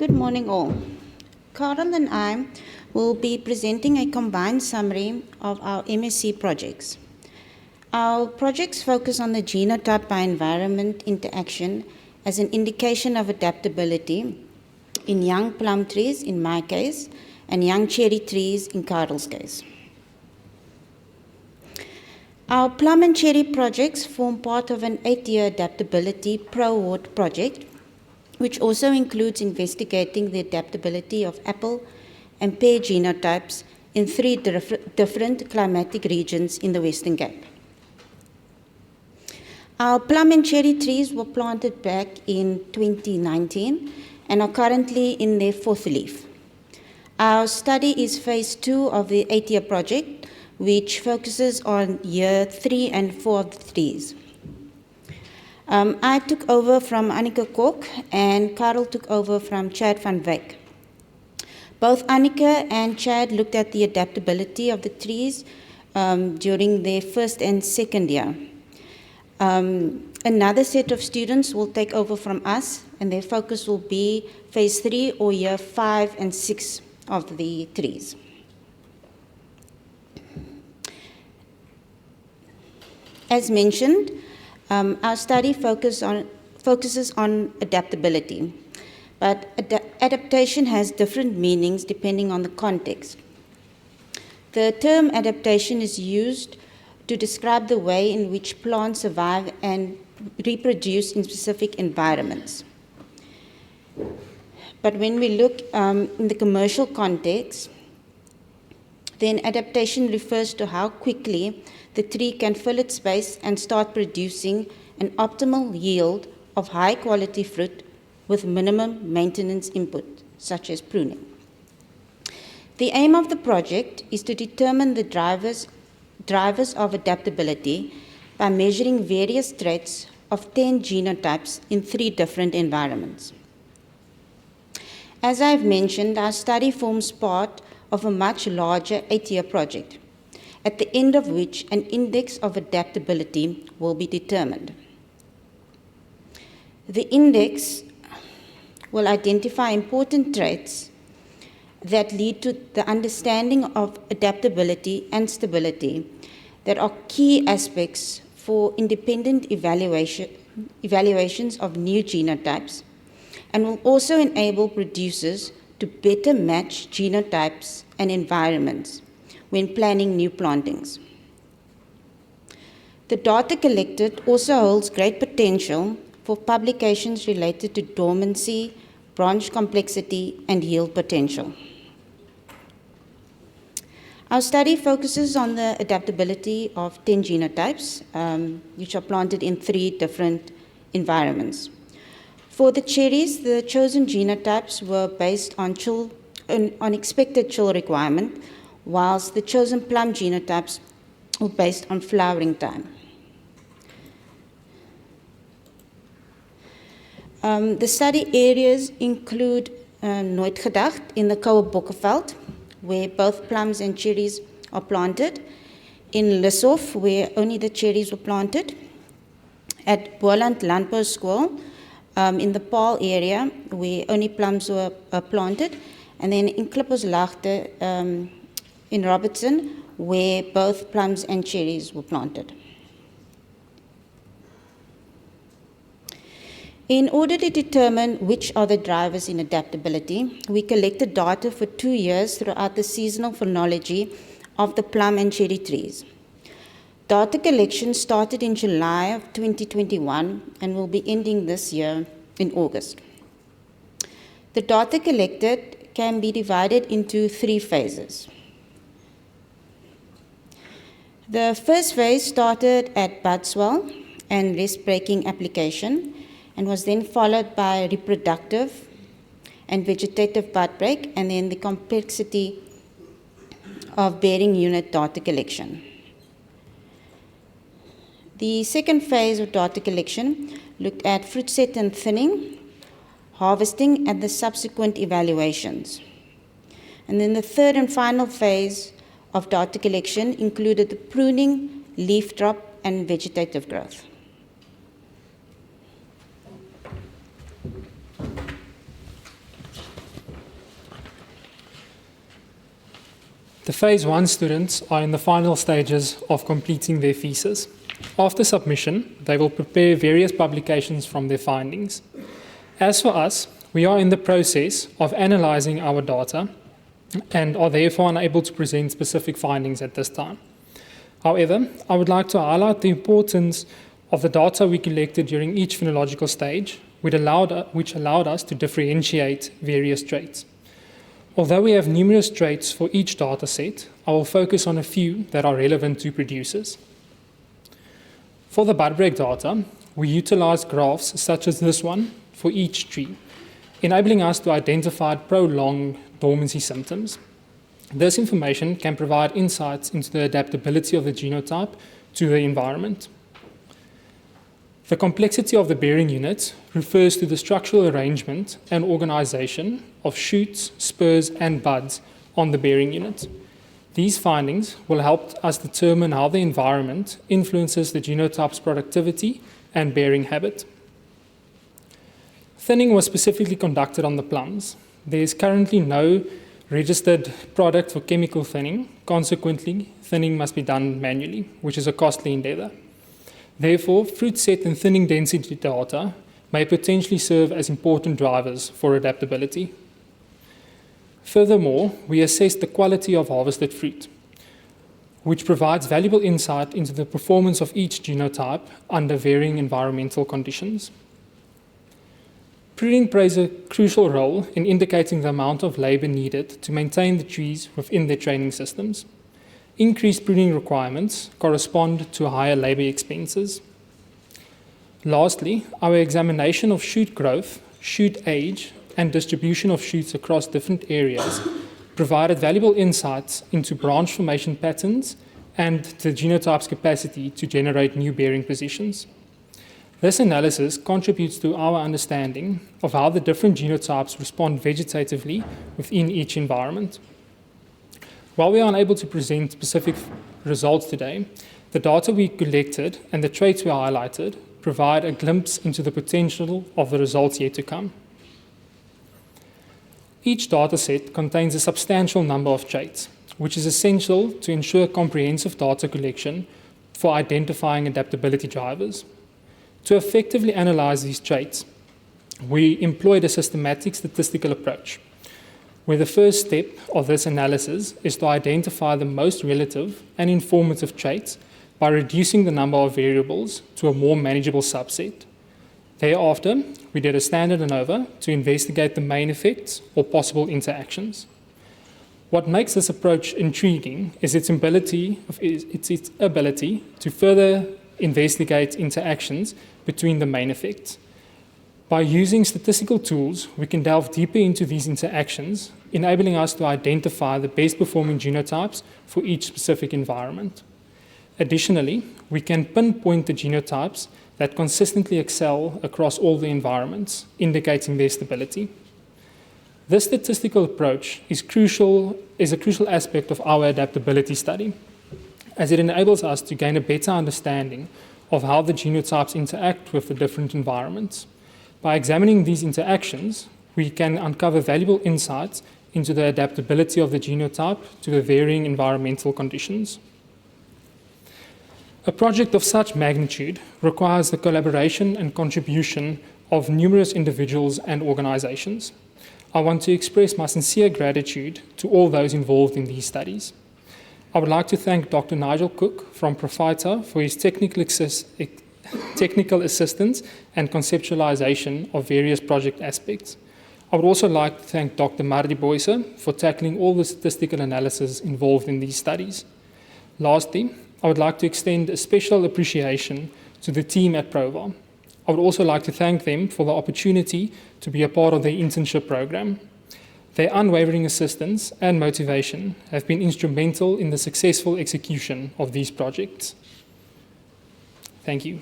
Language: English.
Good morning all. Karel and I will be presenting a combined summary of our MSc projects. Our projects focus on the genotype by environment interaction as an indication of adaptability in young plum trees in my case and young cherry trees in Karel's case. Our plum and cherry projects form part of an 8-year adaptability pro-award project, which also includes investigating the adaptability of apple and pear genotypes in 3 different climatic regions in the Western Cape. Our plum and cherry trees were planted back in 2019 and are currently in their 4th leaf. Our study is phase 2 of the 8-year project, which focuses on year 3 and 4 of the trees. I took over from Annika Kok and Karel took over from Chad van Wyk. Both Annika and Chad looked at the adaptability of the trees during their 1st and 2nd year. Another set of students will take over from us and their focus will be phase 3 or year 5 and 6 of the trees. As mentioned, our study focuses on adaptability, but adaptation has different meanings depending on the context. The term adaptation is used to describe the way in which plants survive and reproduce in specific environments. But when we look in the commercial context, then adaptation refers to how quickly the tree can fill its space and start producing an optimal yield of high quality fruit with minimum maintenance input, such as pruning. The aim of the project is to determine the drivers of adaptability by measuring various traits of 10 genotypes in 3 different environments. As I've mentioned, our study forms part of a much larger 8-year project, at the end of which an index of adaptability will be determined. The index will identify important traits that lead to the understanding of adaptability and stability that are key aspects for independent evaluations of new genotypes, and will also enable producers to better match genotypes and environments when planning new plantings. The data collected also holds great potential for publications related to dormancy, branch complexity, and yield potential. Our study focuses on the adaptability of 10 genotypes, which are planted in 3 different environments. For the cherries, the chosen genotypes were based on expected chill requirement, whilst the chosen plum genotypes were based on flowering time. The study areas include Nooit Gedacht in the Koue Bokkeveld, where both plums and cherries are planted, in Lisshof, where only the cherries were planted, at Boland Landbou School, in the Paarl area, where only plums were planted, and then in Klipperslaagte, in Robertson, where both plums and cherries were planted. In order to determine which are the drivers in adaptability, we collected data for 2 years throughout the seasonal phenology of the plum and cherry trees. Data collection started in July of 2021 and will be ending this year in August. The data collected can be divided into 3 phases. The first phase started at bud swell and rest breaking application and was then followed by reproductive and vegetative bud break, and then the complexity of bearing unit data collection. The second phase of data collection looked at fruit set and thinning, harvesting, and the subsequent evaluations. And then the third and final phase of data collection included the pruning, leaf drop, and vegetative growth. The Phase 1 students are in the final stages of completing their thesis. After submission, they will prepare various publications from their findings. As for us, we are in the process of analyzing our data and are therefore unable to present specific findings at this time. However, I would like to highlight the importance of the data we collected during each phenological stage, which allowed us to differentiate various traits. Although we have numerous traits for each data set, I will focus on a few that are relevant to producers. For the bud break data, we utilize graphs such as this one for each tree, enabling us to identify prolonged dormancy symptoms. This information can provide insights into the adaptability of the genotype to the environment. The complexity of the bearing unit refers to the structural arrangement and organization of shoots, spurs, and buds on the bearing unit. These findings will help us determine how the environment influences the genotype's productivity and bearing habit. Thinning was specifically conducted on the plums. There is currently no registered product for chemical thinning. Consequently, thinning must be done manually, which is a costly endeavor. Therefore, fruit set and thinning density data may potentially serve as important drivers for adaptability. Furthermore, we assess the quality of harvested fruit, which provides valuable insight into the performance of each genotype under varying environmental conditions. Pruning plays a crucial role in indicating the amount of labor needed to maintain the trees within their training systems. Increased pruning requirements correspond to higher labor expenses. Lastly, our examination of shoot growth, shoot age, and distribution of shoots across different areas provided valuable insights into branch formation patterns and the genotype's capacity to generate new bearing positions. This analysis contributes to our understanding of how the different genotypes respond vegetatively within each environment. While we are unable to present specific results today, the data we collected and the traits we highlighted provide a glimpse into the potential of the results yet to come. Each dataset contains a substantial number of traits, which is essential to ensure comprehensive data collection for identifying adaptability drivers. To effectively analyze these traits, we employed a systematic statistical approach, where the first step of this analysis is to identify the most relative and informative traits by reducing the number of variables to a more manageable subset. Thereafter, we did a standard ANOVA to investigate the main effects or possible interactions. What makes this approach intriguing is its ability to further investigate interactions between the main effects. By using statistical tools, we can delve deeper into these interactions, enabling us to identify the best performing genotypes for each specific environment. Additionally, we can pinpoint the genotypes that consistently excel across all the environments, indicating their stability. This statistical approach is a crucial aspect of our adaptability study, as it enables us to gain a better understanding of how the genotypes interact with the different environments. By examining these interactions, we can uncover valuable insights into the adaptability of the genotype to the varying environmental conditions. A project of such magnitude requires the collaboration and contribution of numerous individuals and organizations. I want to express my sincere gratitude to all those involved in these studies. I would like to thank Dr. Nigel Cook from Profita for his technical assistance and conceptualization of various project aspects. I would also like to thank Dr. Mardi Boyse for tackling all the statistical analysis involved in these studies. Lastly, I would like to extend a special appreciation to the team at Provar. I would also like to thank them for the opportunity to be a part of their internship program. Their unwavering assistance and motivation have been instrumental in the successful execution of these projects. Thank you.